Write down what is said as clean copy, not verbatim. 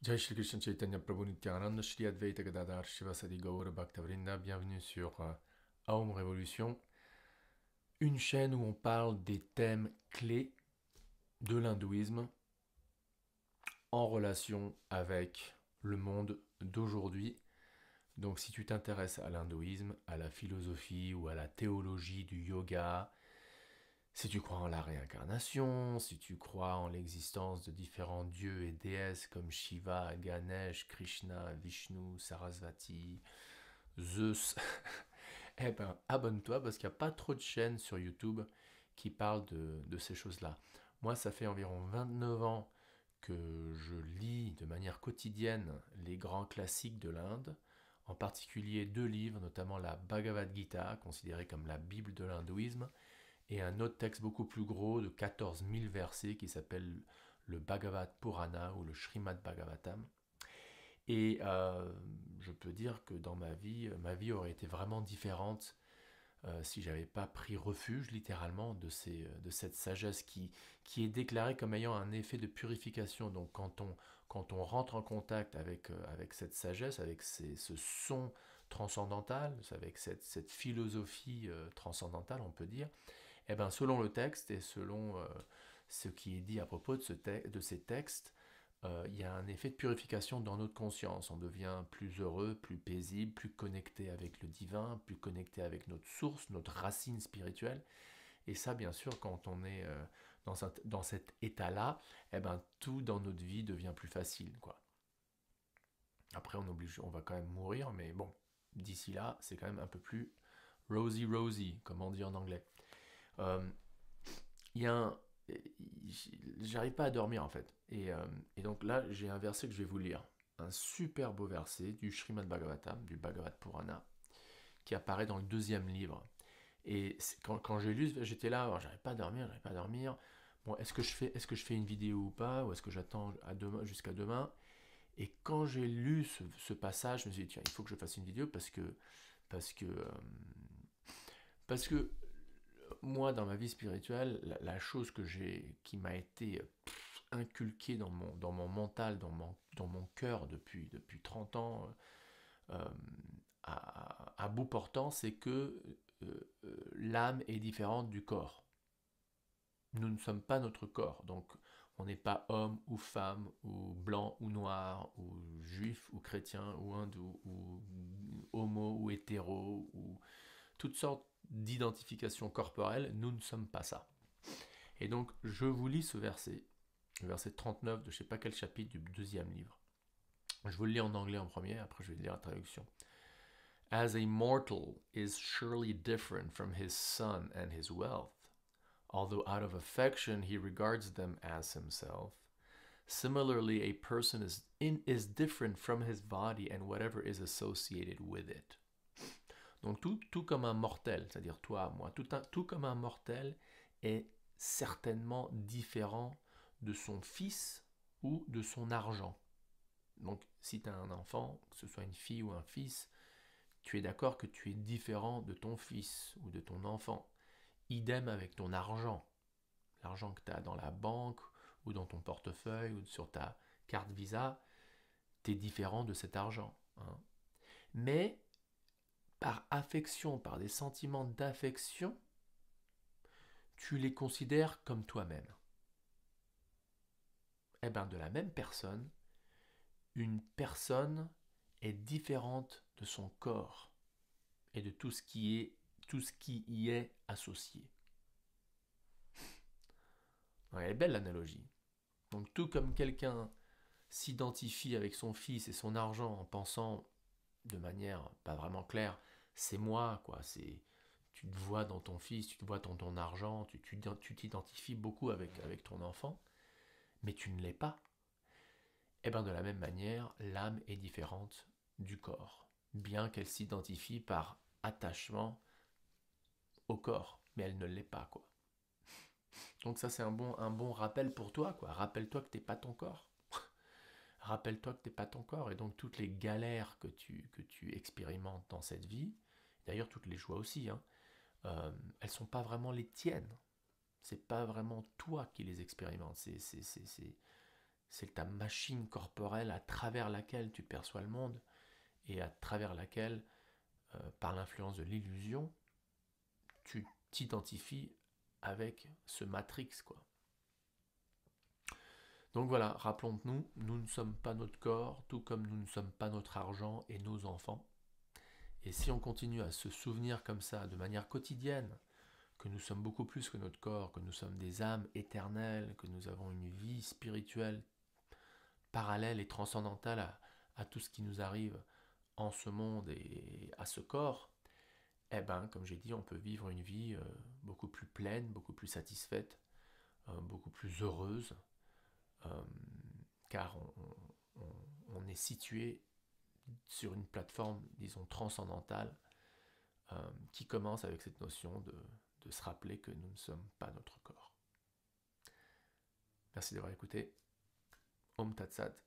Jai Shri Krishna Chaitanya Prabhu Nityananda Shri Advaita Gadadhar Shivasadi Gaura Bhaktavrinda. Bienvenue sur Aum Révolution, une chaîne où on parle des thèmes clés de l'hindouisme en relation avec le monde d'aujourd'hui. Donc si tu t'intéresses à l'hindouisme, à la philosophie ou à la théologie du yoga, si tu crois en la réincarnation, si tu crois en l'existence de différents dieux et déesses comme Shiva, Ganesh, Krishna, Vishnu, Sarasvati, Zeus, eh ben abonne-toi parce qu'il n'y a pas trop de chaînes sur YouTube qui parlent de ces choses-là. Moi, ça fait environ 29 ans que je lis de manière quotidienne les grands classiques de l'Inde, en particulier deux livres, notamment la Bhagavad Gita, considérée comme la Bible de l'hindouisme, et un autre texte beaucoup plus gros de 14 000 versets qui s'appelle le Bhagavad Purana ou le Srimad Bhagavatam. Et je peux dire que dans ma vie aurait été vraiment différente si j'avais pas pris refuge littéralement de cette sagesse qui est déclarée comme ayant un effet de purification. Donc quand on rentre en contact avec cette sagesse, avec ce son transcendantal, avec cette philosophie transcendantale, on peut dire, eh ben, selon le texte et selon ce qui est dit à propos de ces textes, il y a un effet de purification dans notre conscience. On devient plus heureux, plus paisible, plus connecté avec le divin, plus connecté avec notre source, notre racine spirituelle. Et ça, bien sûr, quand on est dans cet état-là, eh ben, tout dans notre vie devient plus facile, quoi. Après, on va quand même mourir, mais bon, d'ici là, c'est quand même un peu plus rosy, comme on dit en anglais. Euh, il y a un... J'arrive pas à dormir en fait. Et donc là, j'ai un verset que je vais vous lire. Un super beau verset du Srimad Bhagavatam, du Bhagavad Purana, qui apparaît dans le deuxième livre. Et quand j'ai lu, j'étais là, alors j'arrive pas à dormir, j'arrive pas à dormir. Bon, est-ce que je fais une vidéo ou pas, ou est-ce que j'attends à demain, jusqu'à demain? Et quand j'ai lu ce passage, je me suis dit, tiens, il faut que je fasse une vidéo parce que, euh, parce que moi, dans ma vie spirituelle, la chose qui m'a été inculquée dans mon mental, dans mon cœur depuis 30 ans, euh, à bout portant, c'est que l'âme est différente du corps. Nous ne sommes pas notre corps, donc on n'est pas homme ou femme, ou blanc ou noir, ou juif ou chrétien, ou hindou, ou homo ou hétéro, ou toutes sortes d'identifications corporelles, nous ne sommes pas ça. Et donc, je vous lis ce verset, le verset 39 de je ne sais pas quel chapitre du deuxième livre. Je vous le lis en anglais en premier, après je vais lire la traduction. As a mortal is surely different from his son and his wealth, although out of affection he regards them as himself, similarly a person is different from his body and whatever is associated with it. Donc tout comme un mortel, c'est-à-dire toi, moi, tout comme un mortel est certainement différent de son fils ou de son argent. Donc si tu as un enfant, que ce soit une fille ou un fils, tu es d'accord que tu es différent de ton fils ou de ton enfant. Idem avec ton argent. L'argent que tu as dans la banque ou dans ton portefeuille ou sur ta carte Visa, tu es différent de cet argent, hein. Mais par affection, par des sentiments d'affection, tu les considères comme toi-même. Eh bien, de la même personne, une personne est différente de son corps et de tout ce qui y est associé. Ouais, elle est belle l'analogie. Donc tout comme quelqu'un s'identifie avec son fils et son argent en pensant de manière pas vraiment claire, c'est moi, quoi, tu te vois dans ton fils, tu te vois dans ton argent, tu t'identifies beaucoup avec ton enfant, mais tu ne l'es pas. Et bien de la même manière, l'âme est différente du corps, bien qu'elle s'identifie par attachement au corps, mais elle ne l'est pas, quoi. Donc ça c'est un bon rappel pour toi, quoi. Rappelle-toi que t'es pas ton corps. Rappelle-toi que t'es pas ton corps, et donc toutes les galères que tu expérimentes dans cette vie, d'ailleurs toutes les joies aussi, hein, elles sont pas vraiment les tiennes. C'est pas vraiment toi qui les expérimentes. c'est ta machine corporelle à travers laquelle tu perçois le monde et à travers laquelle, par l'influence de l'illusion, tu t'identifies avec ce matrix, quoi. Donc voilà, rappelons-nous, nous ne sommes pas notre corps, tout comme nous ne sommes pas notre argent et nos enfants. Et si on continue à se souvenir comme ça, de manière quotidienne, que nous sommes beaucoup plus que notre corps, que nous sommes des âmes éternelles, que nous avons une vie spirituelle parallèle et transcendantale à tout ce qui nous arrive en ce monde et à ce corps, eh ben, comme j'ai dit, on peut vivre une vie beaucoup plus pleine, beaucoup plus satisfaite, beaucoup plus heureuse, euh, car on est situé sur une plateforme, disons, transcendantale, qui commence avec cette notion de se rappeler que nous ne sommes pas notre corps. Merci d'avoir écouté. Om Tat Sat.